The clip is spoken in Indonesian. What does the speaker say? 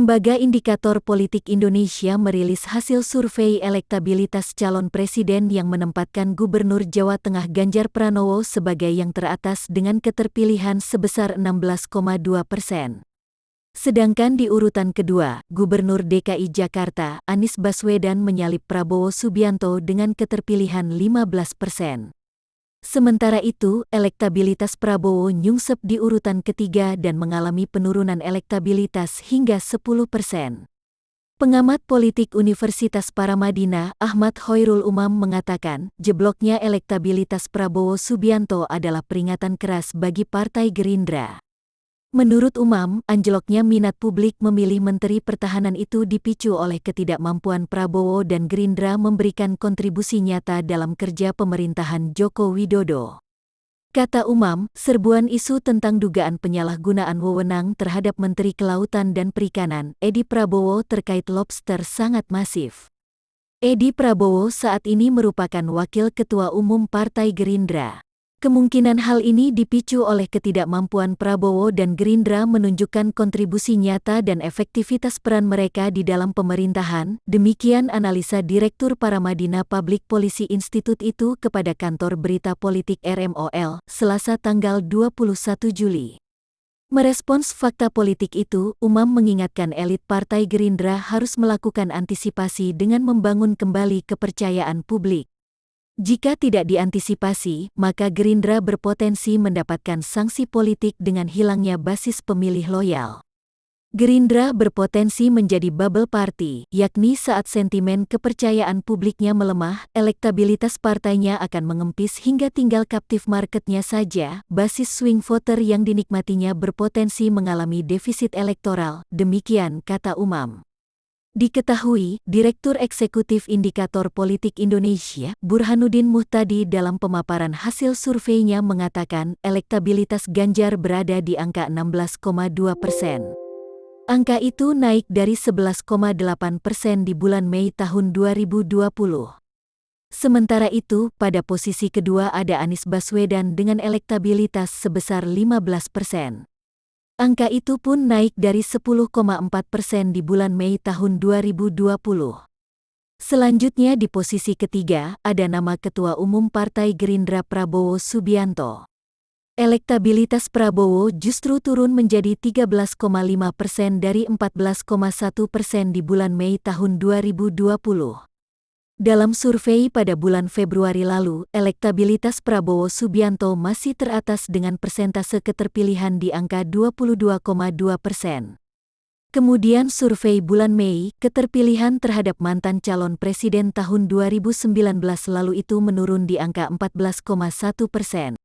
Lembaga Indikator Politik Indonesia merilis hasil survei elektabilitas calon presiden yang menempatkan Gubernur Jawa Tengah Ganjar Pranowo sebagai yang teratas dengan keterpilihan sebesar 16,2%. Sedangkan di urutan kedua, Gubernur DKI Jakarta, Anies Baswedan menyalip Prabowo Subianto dengan keterpilihan 15%. Sementara itu, elektabilitas Prabowo nyungsep di urutan ketiga dan mengalami penurunan elektabilitas hingga 10%. Pengamat politik Universitas Paramadina, Ahmad Khoirul Umam mengatakan, jebloknya elektabilitas Prabowo Subianto adalah peringatan keras bagi Partai Gerindra. Menurut Umam, anjloknya minat publik memilih Menteri Pertahanan itu dipicu oleh ketidakmampuan Prabowo dan Gerindra memberikan kontribusi nyata dalam kerja pemerintahan Joko Widodo. Kata Umam, serbuan isu tentang dugaan penyalahgunaan wewenang terhadap Menteri Kelautan dan Perikanan, Edi Prabowo terkait lobster sangat masif. Edi Prabowo saat ini merupakan Wakil Ketua Umum Partai Gerindra. Kemungkinan hal ini dipicu oleh ketidakmampuan Prabowo dan Gerindra menunjukkan kontribusi nyata dan efektivitas peran mereka di dalam pemerintahan, demikian analisa Direktur Paramadina Public Policy Institute itu kepada kantor berita politik RMOL, Selasa tanggal 21 Juli. Merespons fakta politik itu, Umam mengingatkan elit Partai Gerindra harus melakukan antisipasi dengan membangun kembali kepercayaan publik. Jika tidak diantisipasi, maka Gerindra berpotensi mendapatkan sanksi politik dengan hilangnya basis pemilih loyal. Gerindra berpotensi menjadi bubble party, yakni saat sentimen kepercayaan publiknya melemah, elektabilitas partainya akan mengempis hingga tinggal captive marketnya saja, basis swing voter yang dinikmatinya berpotensi mengalami defisit elektoral, demikian kata Umam. Diketahui, Direktur Eksekutif Indikator Politik Indonesia, Burhanuddin Muhtadi dalam pemaparan hasil surveinya mengatakan elektabilitas Ganjar berada di angka 16,2%. Angka itu naik dari 11,8% di bulan Mei tahun 2020. Sementara itu, pada posisi kedua ada Anies Baswedan dengan elektabilitas sebesar 15%. Angka itu pun naik dari 10,4% di bulan Mei tahun 2020. Selanjutnya di posisi ketiga, ada nama Ketua Umum Partai Gerindra Prabowo Subianto. Elektabilitas Prabowo justru turun menjadi 13,5% dari 14,1% di bulan Mei tahun 2020. Dalam survei pada bulan Februari lalu, elektabilitas Prabowo Subianto masih teratas dengan persentase keterpilihan di angka 22,2%. Kemudian survei bulan Mei, keterpilihan terhadap mantan calon presiden tahun 2019 lalu itu menurun di angka 14,1%.